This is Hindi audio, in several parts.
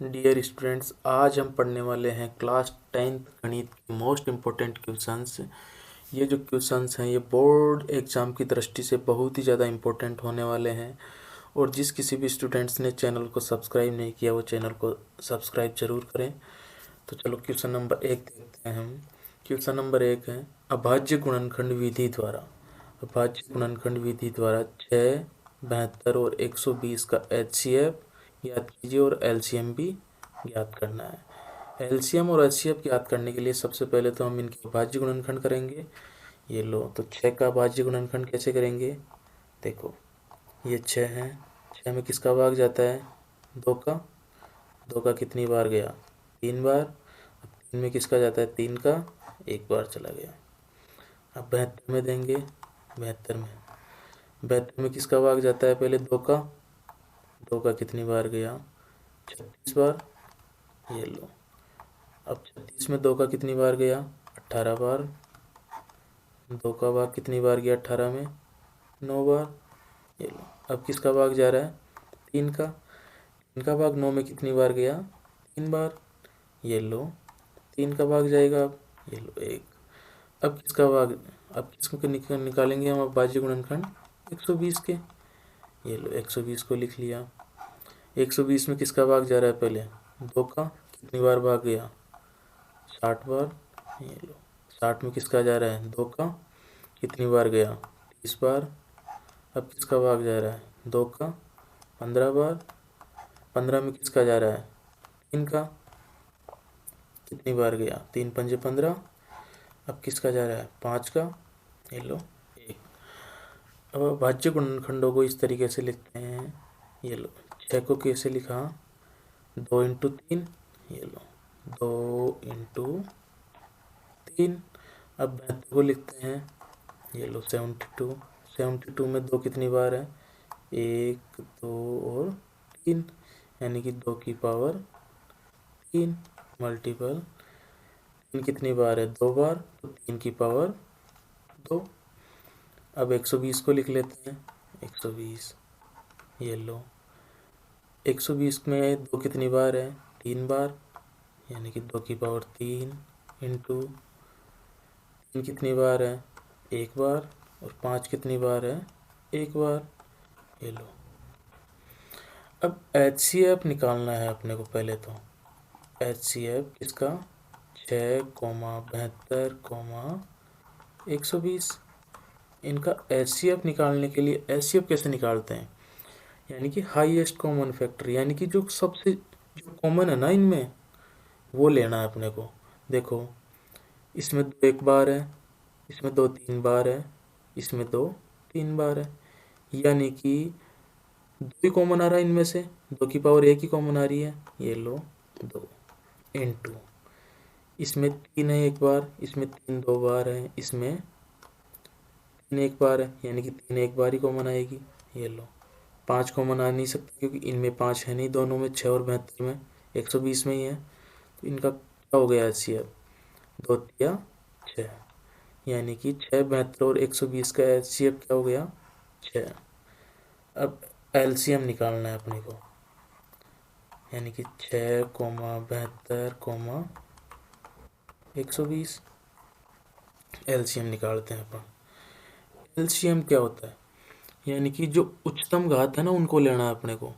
डियर स्टूडेंट्स, आज हम पढ़ने वाले हैं क्लास 10th गणित के मोस्ट इम्पोर्टेंट क्वेश्चंस। ये जो क्वेश्चंस हैं ये बोर्ड एग्ज़ाम की दृष्टि से बहुत ही ज़्यादा इम्पोर्टेंट होने वाले हैं। और जिस किसी भी स्टूडेंट्स ने चैनल को सब्सक्राइब नहीं किया वो चैनल को सब्सक्राइब जरूर करें। तो चलो क्वेश्चन नंबर 1 देखते हैं हम। क्वेश्चन नंबर 1 है अभाज्य गुणनखंड विधि द्वारा। अभाज्य गुणनखंड विधि द्वारा 6, 72 और 120 का HCF ज्ञात कीजिए और LCM भी ज्ञात करना है। LCM और HCF ज्ञात करने के लिए सबसे पहले तो हम इनके अभाज्य गुणनखंड करेंगे। ये लो, तो 6 का अभाज्य गुणनखंड कैसे करेंगे? देखो, ये 6 है, 6 में किसका भाग जाता है? 2 का। 2 का कितनी बार गया? 3 बार। अब 3 में किसका जाता है? 3 का 1 बार चला गया। अब 72 में देंगे। 72 में किसका भाग जाता है? पहले 2 का। 2 का कितनी बार गया? 36 बार। ये लो, अब 36 में 2 का कितनी बार गया? 18 बार। 2 का भाग कितनी बार गया 18 में? 9 बार। ये लो, अब किसका भाग जा रहा है? 3 का। 3 का भाग 9 में कितनी बार गया? 3 बार। ये लो, 3 का भाग जाएगा अब। ये लो 1। अब किसका भाग? अब किसको निकालेंगे हम अभाज्य गुणनखंड? 120 के। ये लो, 120 को लिख लिया। 120 में किसका भाग जा रहा है? पहले 2 का कितनी बार भाग गया? 60 बार। ये लो, 60 में किसका जा रहा है? 2 का कितनी बार गया? 30 बार। अब किसका भाग जा रहा है? 2 का 15 बार। 15 में किसका जा रहा है? 3 का कितनी बार गया? 3 पंजे 15। अब किसका जा रहा है? 5 का। ये लो 1। अब अभाज्य गुणनखंडों को इस तरीके से लिखते हैं। ये लो, 6 को कैसे लिखा? 2 × 3। ये लो, 2 × 3। अब 72 को लिखते हैं। ये लो 72। 72 में 2 कितनी बार है? 1, 2 और 3, यानी कि 2 की पावर 3 मल्टीपल 3 कितनी बार है? 2 बार, तो 3 की पावर 2। अब 120 को लिख लेते हैं। 120, ये लो, 120 में 2 कितनी बार है? 3 बार, यानी कि 2 की पावर 3 इंटू 3 कितनी बार है? 1 बार। और 5 कितनी बार है? 1 बार। ये लो, अब HCF निकालना है अपने को पहले तो। HCF किसका? 6, 72, 120। इनका HCF निकालने के लिए HCF कैसे निकालते हैं? यानी कि हाईएस्ट कॉमन फैक्टर, यानी कि जो सबसे जो कॉमन है ना इनमें, वो लेना है अपने को। देखो, इसमें 2 1 बार है, इसमें 2 3 बार है, इसमें 2 3 बार है, यानी कि 2 ही कॉमन आ रहा है इनमें से। 2 की पावर 1 ही कॉमन आ रही है। ये लो, 2 इंटू इसमें 3 है 1 बार, इसमें 3 2 बार है, इसमें 3 1 बार है, यानी कि 3 1 बार ही कॉमन आएगी। ये लो, 5 कॉमन आ नहीं सकता क्योंकि इनमें 5 है नहीं, दोनों में 6 और 72 में 120 में ही है। तो इनका क्या हो गया? HCF 2 तिया 6, यानी कि 6, 72 और 120 का HCF क्या हो गया? 6। अब LCM निकालना है अपने को, यानी कि 6, 72, 120। LCM निकालते हैं अपन। LCM क्या होता है? यानी कि जो उच्चतम घात है ना उनको लेना है अपने को।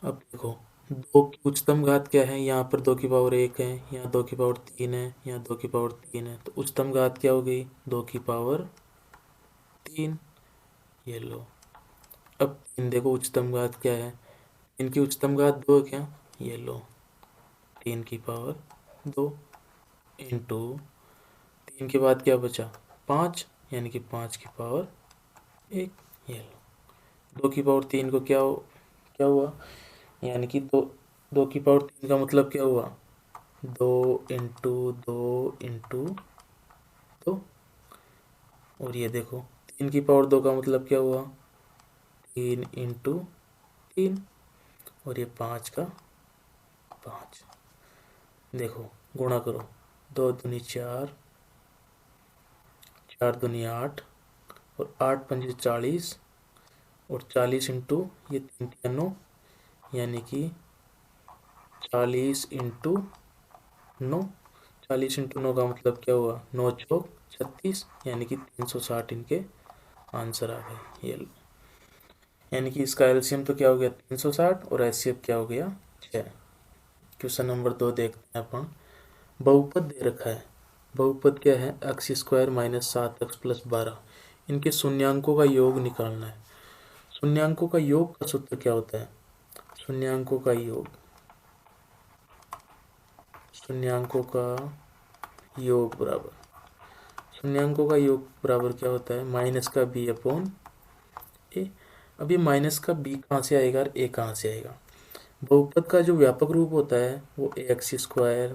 अब देखो, 2 की उच्चतम घात क्या है? यहाँ पर 2 की पावर 1 है, यहाँ 2 की पावर 3 है, यहाँ 2 की पावर 3 है, तो उच्चतम घात क्या हो गई? 2 की पावर 3। ये लो, अब 3 देखो उच्चतम घात क्या है? इनकी उच्चतम घात 2 है क्या? ये लो, 3 की पावर 2 इंटू 3 के बाद क्या बचा? 5, यानी कि 5 की पावर 1। ये लो, 2 की पावर 3 को क्या हुआ? यानी कि 2 की पावर 3 का मतलब क्या हुआ? 2 इंटू 2 इंटू 2। और ये देखो, 3 की पावर 2 का मतलब क्या हुआ? 3 इंटू 3। और ये 5 का 5। देखो, गुणा करो, 2 दूनी 4, 4 दूनी 8 और 8 पंजे 40 और 40 इंटू ये 3 9, यानी कि 40 इंटू 9, 40 इंटू 9 का मतलब क्या हुआ, 9 चौक 36, यानी कि 360 इनके आंसर आ गए। ये यानी कि इसका एलसीएम तो क्या हो गया 360 और एचसीएफ क्या हो गया 6। क्वेश्चन नंबर 2 देखते हैं अपन। बहुपद दे रखा है, बहुपद क्या है, x square minus 7x plus 12, इनके शून्यांकों का योग निकालना है। शून्यांकों का योग का सूत्र क्या होता है, शून्यांकों का योग, शून्यांकों का योग बराबर, शून्यांकों का योग बराबर क्या होता है, माइनस का बी अपॉन ए। अब ये माइनस का बी कहाँ से आएगा और ए कहाँ से आएगा। बहुपद का जो व्यापक रूप होता है वो a x square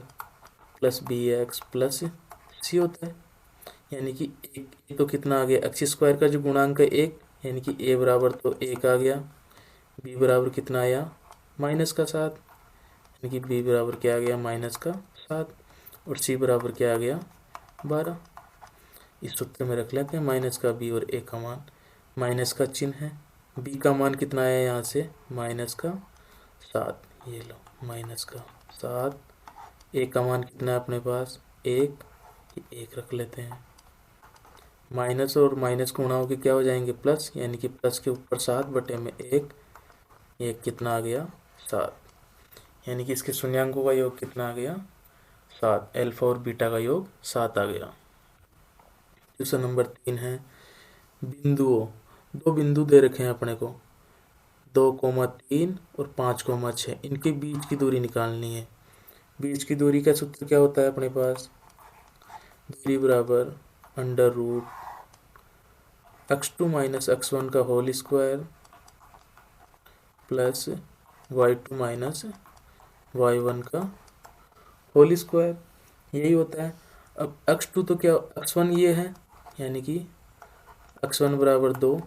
plus b x plus c होता है, यानी कि एक तो कितना आ गया, एक्स स्क्वायर का जो गुणांक है 1, यानी कि ए बराबर तो 1 आ गया, बी बराबर कितना आया -7, यानी कि बी बराबर क्या आ गया -7, और सी बराबर क्या आ गया 12। इस सूत्र में रख लेते हैं माइनस का बी और ए का मान, माइनस का चिन्ह है, बी का मान कितना आया यहाँ से -7, ये लो -7, ए का मान कितना है अपने पास 1, 1 रख लेते हैं, माइनस और माइनस गुणा होकर क्या हो जाएंगे प्लस, यानी कि प्लस के ऊपर 7 बटे में 1, एक कितना आ गया 7, यानी कि इसके शून्यांकों का योग कितना आ गया 7, अल्फा और बीटा का योग 7 आ गया। क्वेश्चन नंबर 3 है, बिंदुओं, दो बिंदु दे रखे हैं अपने को 2,3 और 5,6, इनके बीच की दूरी निकालनी है। बीच की दूरी का सूत्र क्या होता है अपने पास, दूरी बराबर under root x2 minus x1 का whole square plus y2 minus y1 का होल स्क्वायर, यही होता है। अब x2 तो क्या, x1 ये है, यानी कि x1 बराबर 2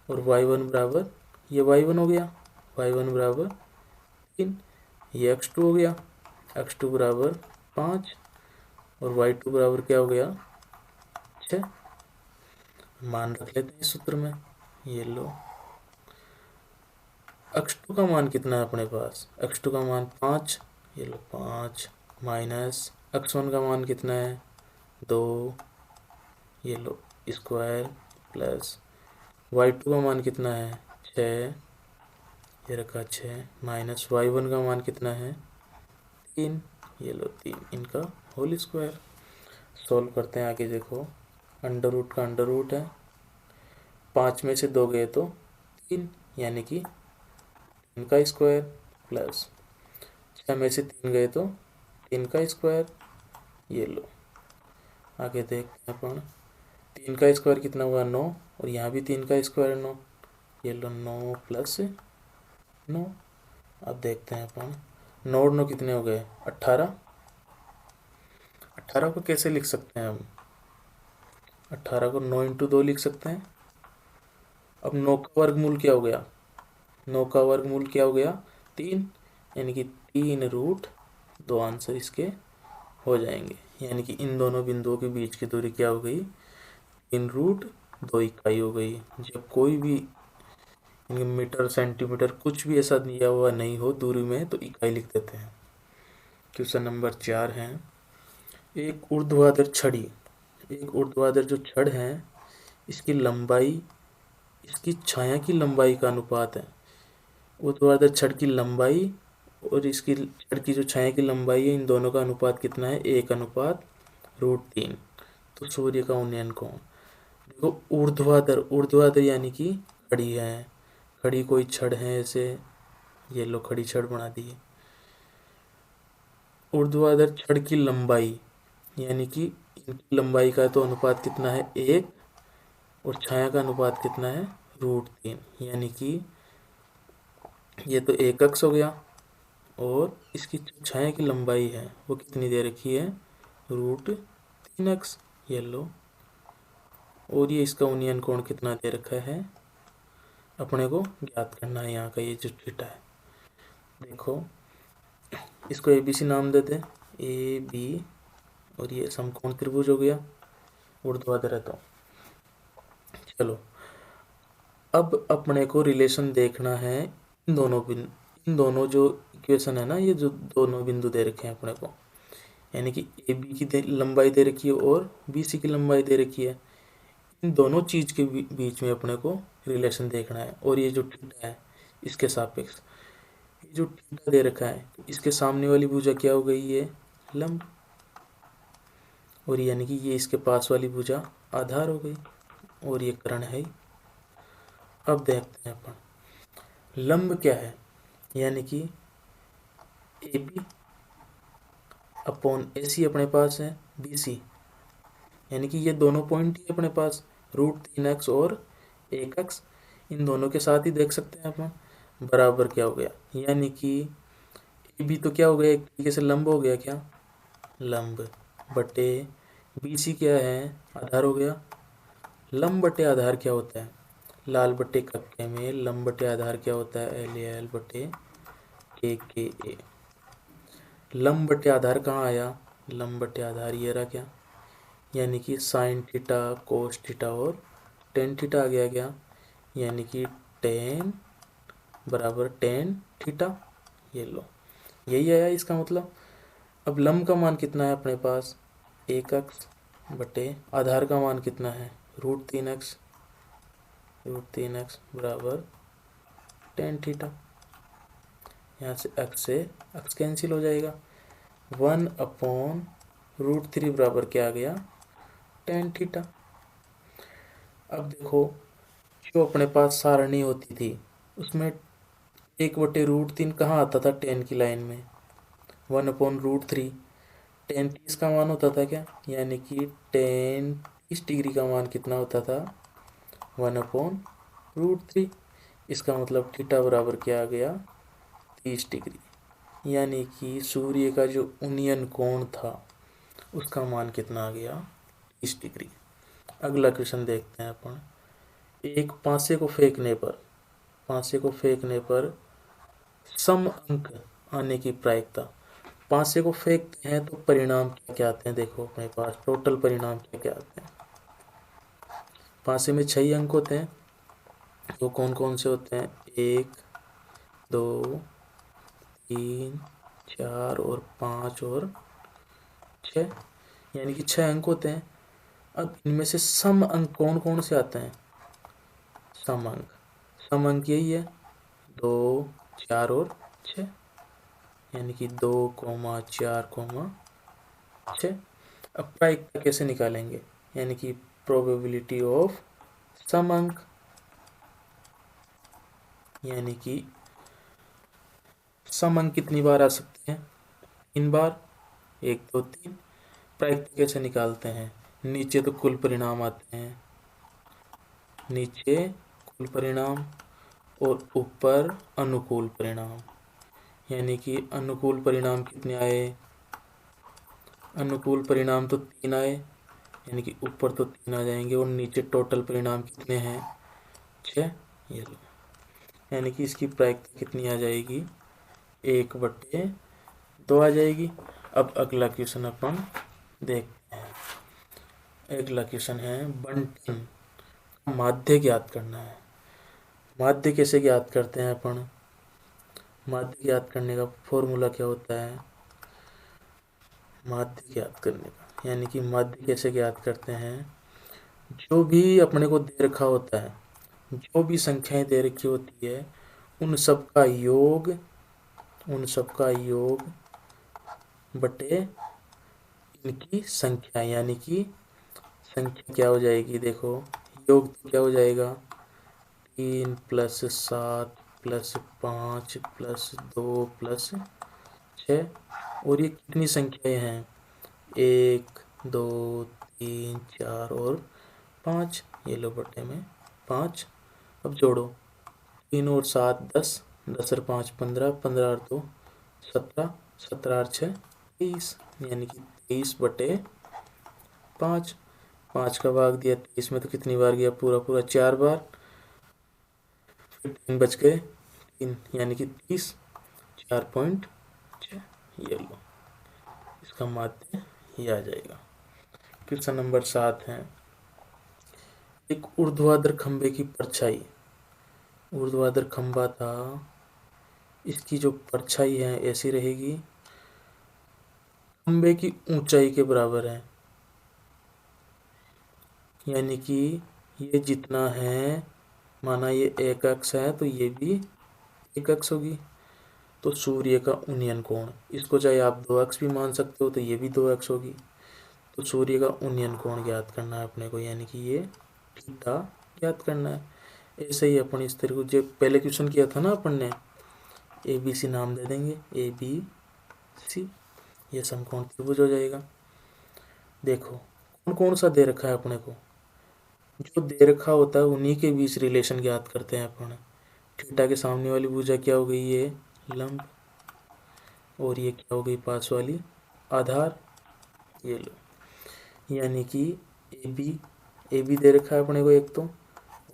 और y1 बराबर, ये y1 हो गया, y1 बराबर 3, ये x2 हो गया, x2 बराबर 5 और y2 बराबर क्या हो गया 6। मान रख लेते हैं इस सूत्र में, ये लो x2 का मान कितना है अपने पास, x2 का मान 5, ये लो 5 माइनस x1 का मान कितना है 2, ये लो स्क्वायर प्लस y2 का मान कितना है 6, ये रखा 6 माइनस y1 का मान कितना है 3, ये लो 3, इनका होल स्क्वायर। सॉल्व करते हैं आगे, देखो अंडर रूट का अंडर रूट है, 5 में से 2 गए तो 3, यानी कि 3 का स्क्वायर प्लस 6 में से 3 गए तो 3 का स्क्वायर, ये लो आगे देखते हैं अपन, 3 का स्क्वायर कितना हुआ 9, और यहाँ भी 3 का स्क्वायर 9, ये लो 9 प्लस 9। अब देखते हैं अपन 9 और 9 कितने हो गए 18, 18 को कैसे लिख सकते हैं हम, 18 को 9 इंटू 2 लिख सकते हैं। अब 9 का वर्गमूल क्या हो गया, 9 का वर्गमूल क्या हो गया 3, यानी कि 3 रूट 2 आंसर इसके हो जाएंगे, यानी कि इन दोनों बिंदुओं के बीच की दूरी क्या हो गई 3 रूट 2 इकाई हो गई। जब कोई भी मीटर सेंटीमीटर कुछ भी ऐसा दिया हुआ नहीं हो दूरी में तो इकाई लिख देते हैं। क्वेश्चन नंबर 4 है, एक ऊर्ध्वाधर छड़ी, एक ऊर्ध्वाधर जो छड़ है इसकी लंबाई इसकी छाया की लंबाई का अनुपात है। ऊर्ध्वाधर छड़ की लंबाई और इसकी छड़ की जो छाया की लंबाई है, इन दोनों का अनुपात कितना है 1/√3। तो सूर्य का उन्नयन कोण, देखो ऊर्ध्वाधर, ऊर्ध्वाधर यानी कि खड़ी है, खड़ी कोई छड़ है ऐसे, ये लो खड़ी छड़ बना दी है। ऊर्ध्वाधर छड़ की लंबाई यानी कि इनकी लंबाई का तो अनुपात कितना है 1, और छाया का अनुपात कितना है √3, यानी कि ये तो 1x हो गया, और इसकी छाया की लंबाई है वो कितनी दे रखी है √3x, ये लो, और ये इसका उन्नयन कोण कितना दे रखा है अपने को ज्ञात करना है। यहाँ का ये जो थीटा है, देखो इसको ABC नाम देते हैं, AB, और ये समकोण त्रिभुज हो गया, ऊर्ध्वाधर है तो। चलो अब अपने को रिलेशन देखना है इन इन दोनों जो इक्वेशन है ना, ये जो दोनों बिंदु दे रखे हैं अपने को, यानी कि ए बी की लंबाई दे रखी है और बी सी की लंबाई दे रखी है, इन दोनों चीज़ के बीच में अपने को रिलेशन देखना है। और ये जो थीटा है इसके सापेक्ष, ये जो थीटा दे रखा है, इसके सामने वाली भुजा क्या हो गई, ये लंब, और यानी कि ये इसके पास वाली भुजा आधार हो गई, और ये कर्ण है। अब देखते हैं अपन लंब क्या है, यानी कि ए बी अपॉन ए सी अपने पास है बी सी, यानी कि ये दोनों पॉइंट ही अपने पास √3x और 1x, इन दोनों के साथ ही देख सकते हैं अपन, बराबर क्या हो गया, यानी कि ए बी तो क्या हो गया, एक तरीके से लंब हो गया, क्या लंब, बटे बी सी क्या है, आधार हो गया। लंब बटे आधार क्या होता है, लाल बटे कक्के में लंब बटे आधार क्या होता है, LAL बटे KKA। लंब बटे आधार कहाँ आया, लंब बटे आधार ये रहा, क्या यानी कि साइन थीटा कोस थीटा और टेन थीटा आ गया, क्या यानी कि टेन बराबर टेन थीटा, ये लो यही आया इसका मतलब। अब लंब का मान कितना है अपने पास, 1x बटे आधार का मान कितना है, √3x, √3x बराबर टेन थीटा। यहाँ से x कैंसिल हो जाएगा, 1/√3 बराबर क्या आ गया, टेन थीटा। अब देखो जो अपने पास सारणी होती थी उसमें 1/√3 कहाँ आता था, टेन की लाइन में, 1/√3, टेन 30 का मान होता था, क्या यानी कि टेन 30 डिग्री का मान कितना होता था, 1/√3। इसका मतलब थीटा बराबर क्या आ गया, 30 डिग्री, यानी कि सूर्य का जो उन्नयन कोण था उसका मान कितना आ गया, 30 डिग्री। अगला क्वेश्चन देखते हैं अपन, एक पांसे को फेंकने पर सम अंक आने की प्रायिकता, पांसे को फेंकते हैं तो परिणाम क्या क्या आते हैं, देखो अपने पास टोटल परिणाम क्या क्या आते हैं। पांसे में 6 अंक होते हैं, वो कौन कौन से होते हैं, 1 2 3 4 और 5 और 6, यानी कि 6 अंक होते हैं। अब इनमें से सम अंक कौन कौन से आते हैं, सम अंक यही है 2 4 और 6, यानी कि 2, 4, 6। अब प्रायिकता कैसे निकालेंगे, यानी कि प्रोबेबिलिटी ऑफ सम अंक, यानी कि सम अंक कितनी बार आ सकते हैं, 3 बार, 1 2 3। प्रायिकता कैसे निकालते हैं, नीचे तो कुल परिणाम आते हैं, नीचे कुल परिणाम और ऊपर अनुकूल परिणाम, यानी कि अनुकूल परिणाम कितने आए, अनुकूल परिणाम तो 3 आए, यानी कि ऊपर तो 3 आ जाएंगे, और नीचे टोटल परिणाम कितने हैं, 6, ये लो, यानी कि इसकी प्रायिकता कितनी आ जाएगी, 1/2 आ जाएगी। अब अगला क्वेश्चन अपन देखते हैं, अगला क्वेश्चन है बंटन माध्य ज्ञात करना है। माध्य कैसे ज्ञात करते हैं अपन, माध्य ज्ञात करने का फॉर्मूला क्या होता है, माध्य ज्ञात करने का, यानी कि माध्य कैसे ज्ञात करते हैं, जो भी अपने को दे रखा होता है, जो भी संख्याएं दे रखी होती है उन सब का योग, उन सब का योग बटे इनकी संख्या, यानी कि संख्या क्या हो जाएगी, देखो योग तो क्या हो जाएगा, 3 + 7 + 5 + 2 + 6, और ये कितनी संख्याएं हैं, 1 2 3 4 और 5, ये लो बटे में 5। अब जोड़ो 3 और 7 10, 10 और 5 15, 15 और 2 17, 17 और 6 23, यानी कि 23/5। 5 का भाग दिया 23 में तो कितनी बार गया, पूरा पूरा 4 बार, फिर 3 बच गए 3, यानी कि 30, 4.6, ये लो इसका माध्य ये आ जाएगा। क्वेश्चन नंबर 7 है, एक ऊर्ध्वाधर खंभे की परछाई, ऊर्ध्वाधर खंभा था इसकी जो परछाई है ऐसी रहेगी, खंबे की ऊंचाई के बराबर है, यानी कि ये जितना है, माना ये एक अक्ष है तो ये भी एक अक्ष होगी। तो सूर्य का उन्नयन कोण, इसको चाहे आप दो अक्ष भी मान सकते हो, तो ये भी दो अक्ष होगी। तो सूर्य का उन्नयन कोण ज्ञात करना है अपने को, यानी कि ये थीटा ज्ञात करना है। ऐसे ही अपन इस तरह को, जो पहले क्वेश्चन किया था ना अपन ने, ए बी सी नाम दे देंगे, ए बी सी, ये समकोण त्रिभुज हो जाएगा। देखो कौन कौन सा दे रखा है अपने को, जो दे रखा होता है उन्हीं के बीच रिलेशन ज्ञात करते हैं अपन। थीटा के सामने वाली भुजा क्या हो गई, ये लंब, और ये क्या हो गई पास वाली आधार, ये लो। यानी कि ए बी दे रखा है अपने को एक तो,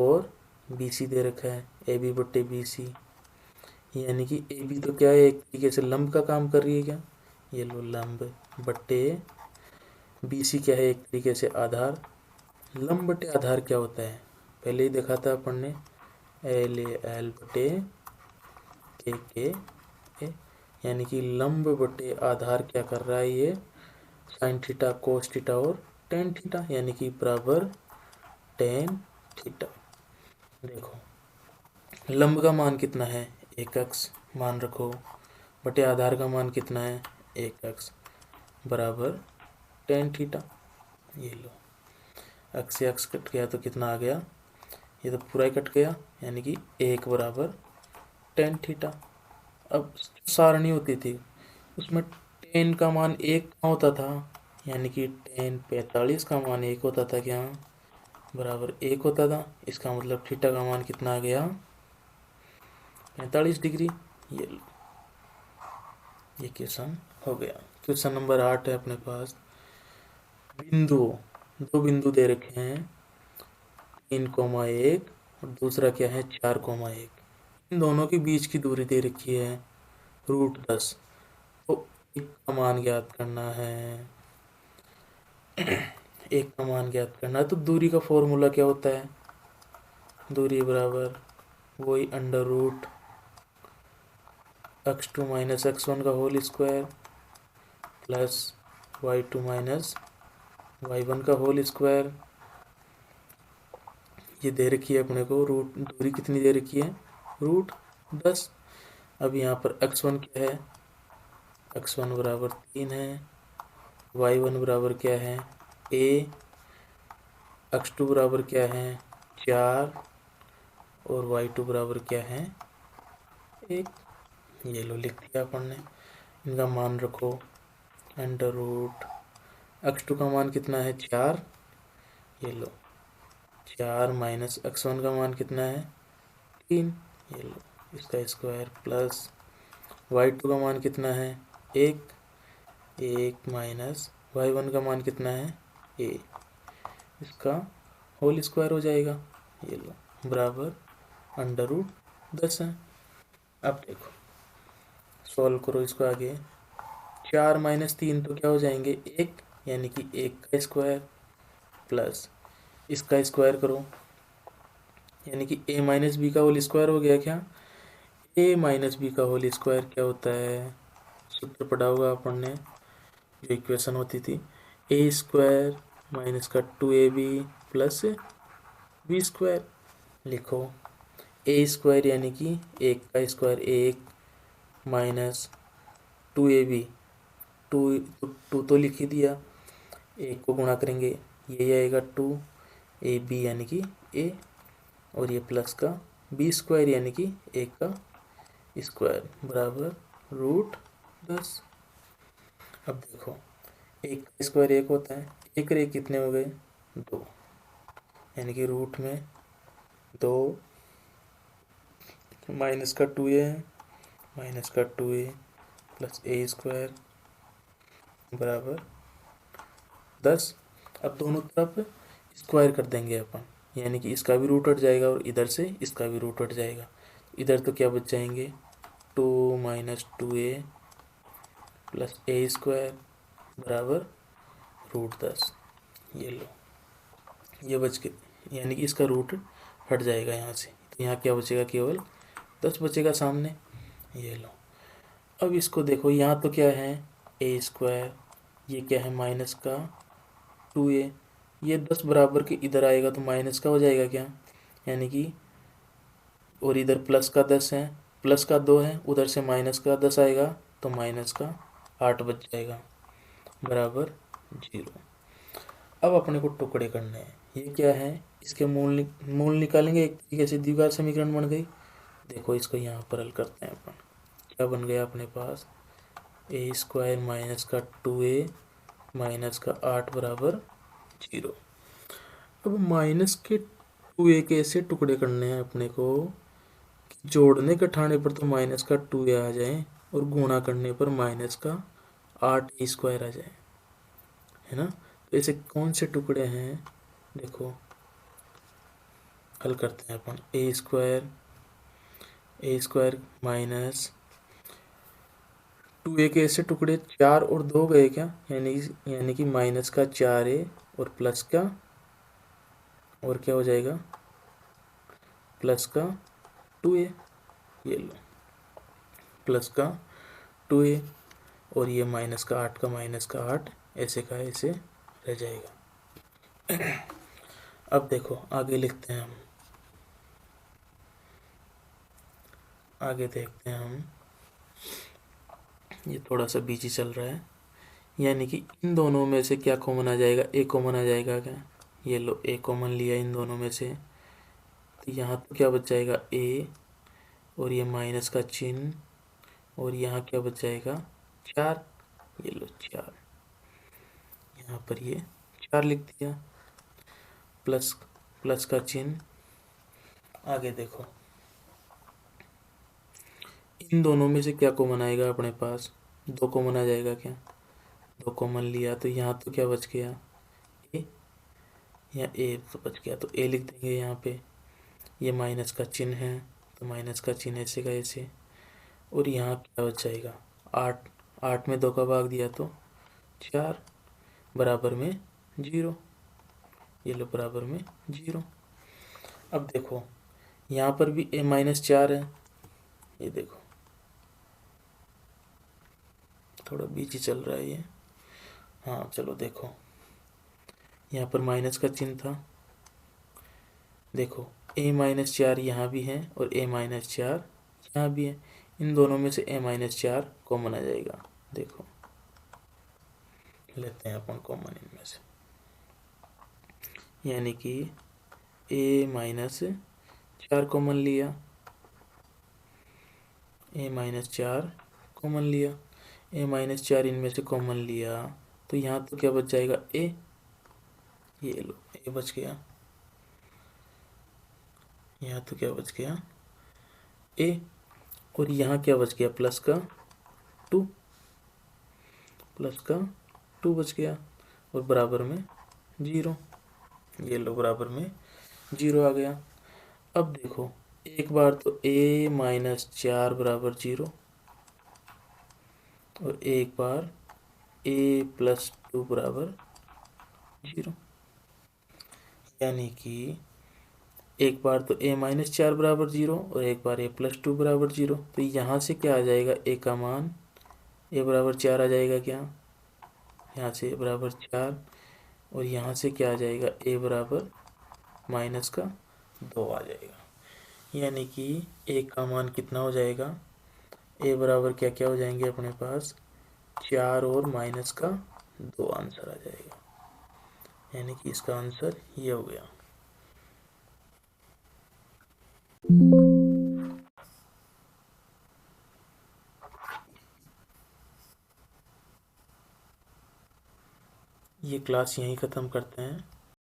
और बी सी दे रखा है, ए बी बट्टे बी सी। यानी कि ए बी तो क्या है, एक तरीके से लंब का काम कर रही है क्या, ये लो लंब, बट्टे बी सी क्या है, एक तरीके से आधार। लंब बटे आधार क्या होता है, पहले ही देखा था अपन ने, एल ए एल बटे के ए। यानी कि लंब बटे आधार क्या कर रहा है, ये साइन थीटा कोस थीटा और टेन थीटा, यानी कि बराबर टेन थीटा। देखो लंब का मान कितना है, एक अक्ष मान रखो, बटे आधार का मान कितना है, एक अक्ष, बराबर टेन थीटा। ये लो, अक्ष से अक्ष कट गया तो कितना आ गया, ये तो पूरा ही कट गया, यानी कि एक बराबर टेन थीटा। अब सारणी होती थी उसमें टेन का मान एक होता था, यानी कि टेन 45 का मान एक होता था क्या, बराबर एक होता था। इसका मतलब थीटा का मान कितना आ गया, 45 डिग्री। ये लो, ये क्वेश्चन हो गया। क्वेश्चन नंबर 8 है अपने पास, बिंदु, दो बिंदु दे रखे हैं, 3,1 और दूसरा क्या है 4,1। इन दोनों के बीच की दूरी दे रखी है √10। तो एक का मान ज्ञात करना है, एक का मान ज्ञात करना है। तो दूरी का फॉर्मूला क्या होता है, दूरी बराबर वही under root x2 minus x1 का whole square plus y2 minus y1 का होल स्क्वायर। ये दे रखी है अपने को, रूट दूरी कितनी दे रखी है, √10। अब यहाँ पर x1 क्या है, x1 बराबर 3 है, y1 बराबर क्या है a, x2 बराबर क्या है 4, और y2 बराबर क्या है 1। ये लो लिख दिया अपन ने। इनका मान रखो अंडर रूट, x2 का मान कितना है 4, ये लो 4 माइनस x1 का मान कितना है 3, ये लो इसका स्क्वायर प्लस y2 का मान कितना है 1 माइनस y1 का मान कितना है a, इसका होल स्क्वायर हो जाएगा। ये लो बराबर √10 है। अब देखो सॉल्व करो इसको आगे, 4 माइनस 3 तो क्या हो जाएंगे 1, यानी कि 1 का स्क्वायर प्लस इसका स्क्वायर करो, यानी कि a माइनस बी का होल स्क्वायर हो गया क्या, a माइनस बी का होल स्क्वायर क्या होता है, सूत्र पढ़ा होगा अपन ने, जो इक्वेशन होती थी a स्क्वायर माइनस का 2ab प्लस बी स्क्वायर। लिखो a स्क्वायर यानी कि 1 का स्क्वायर 1 माइनस 2ab, टू तो लिख ही दिया, एक को गुणा करेंगे ये आएगा 2ab यानी कि a, और ये प्लस का बी स्क्वायर यानी कि 1 का स्क्वायर बराबर √10। अब देखो 1 का स्क्वायर 1 होता है, 1 और 1 कितने हो गए 2, यानी कि रूट में 2 माइनस का 2a है, माइनस का 2a प्लस a स्क्वायर बराबर 10। अब दोनों तरफ स्क्वायर कर देंगे अपन, यानी कि इसका भी रूट हट जाएगा और इधर से इसका भी रूट हट जाएगा। इधर तो क्या बच जाएंगे 2 minus 2a plus a square बराबर √10। ये लो ये बच के, यानी कि इसका रूट हट जाएगा यहाँ से, तो यहाँ क्या बचेगा केवल 10 बचेगा सामने। ये लो। अब इसको देखो, यहाँ तो क्या है ए स्क्वायर, ये क्या है माइनस का 2a, ये 10 बराबर के इधर आएगा तो माइनस का हो जाएगा क्या, यानी कि, और इधर प्लस का 10 है, प्लस का 2 है, उधर से माइनस का 10 आएगा तो माइनस का 8 बच जाएगा बराबर 0। अब अपने को टुकड़े करने हैं। ये क्या है, इसके मूल निकालेंगे, एक तरीके से द्विघात समीकरण बन गई। देखो इसको यहाँ पर हल करते हैं अपन। क्या बन गया अपने पास, ए स्क्वायर माइनस का 2a माइनस का 8 बराबर 0। अब माइनस के 2a के ऐसे टुकड़े करने हैं अपने को, जोड़ने के ठाने पर तो माइनस का 2a आ जाए और गुणा करने पर माइनस का 8 स्क्वायर आ जाए, है ना। तो ऐसे कौन से टुकड़े हैं, देखो हल करते हैं अपन। ए स्क्वायर माइनस 2a के ऐसे टुकड़े 4 और 2 गए क्या, यानी कि माइनस का 4a और प्लस का, और क्या हो जाएगा प्लस का 2a, ये लो प्लस का 2a, और ये माइनस का 8 का माइनस का 8 ऐसे का ऐसे रह जाएगा। अब देखो आगे लिखते हैं हम, आगे देखते हैं हम, ये थोड़ा सा बिजी चल रहा है। यानी कि इन दोनों में से क्या कॉमन आ जाएगा, ए कॉमन आ जाएगा क्या, ये लो ए कॉमन लिया इन दोनों में से, तो यहाँ तो क्या बच जाएगा ए, और ये माइनस का चिन्ह, और यहाँ क्या बच जाएगा 4, ये लो 4, यहाँ पर ये 4 लिख दिया, प्लस प्लस का चिन्ह। आगे देखो इन दोनों में से क्या कॉमन आएगा अपने पास, 2 कॉमन आ जाएगा क्या, 2 कॉमन लिया तो यहाँ तो क्या बच गया ए, यहाँ ए तो बच गया तो ए लिख देंगे यहाँ पे। ये माइनस का चिन्ह है तो माइनस का चिन्ह ऐसे का ऐसे, और यहाँ क्या बच जाएगा 8, 8 में 2 का भाग दिया तो 4 बराबर में 0, ये लो बराबर में 0। अब देखो यहाँ पर भी a माइनस 4 है, ये देखो थोड़ा बीच चल रहा है ये, हाँ चलो देखो यहाँ पर माइनस का चिन्ह था, देखो a माइनस 4 यहाँ भी है और a माइनस 4 यहाँ भी है, इन दोनों में से a माइनस 4 कॉमन आ जाएगा। देखो लेते हैं अपन कॉमन इनमें से, यानी कि a माइनस 4 कॉमन लिया, a माइनस 4 कॉमन लिया, a माइनस 4 इनमें से कॉमन लिया तो यहाँ तो क्या बच जाएगा a, ये लो a बच गया, यहाँ तो क्या बच गया a, और यहाँ क्या बच गया प्लस का 2, प्लस का 2 बच गया, और बराबर में 0, ये लो बराबर में 0 आ गया। अब देखो एक बार तो a माइनस 4 बराबर 0, और एक बार a प्लस 2 बराबर 0, यानी कि एक बार तो a माइनस 4 बराबर 0 और एक बार a प्लस 2 बराबर 0, तो यहाँ से क्या आ जाएगा a का मान, a बराबर 4 आ जाएगा क्या, यहाँ से a बराबर 4, और यहाँ से क्या आ जाएगा a बराबर माइनस का 2 आ जाएगा, यानी कि a का मान कितना हो जाएगा, a बराबर क्या क्या हो जाएंगे अपने पास 4 और माइनस का 2 आंसर आ जाएगा, यानी कि इसका आंसर ये हो गया। ये क्लास यहीं ख़त्म करते हैं।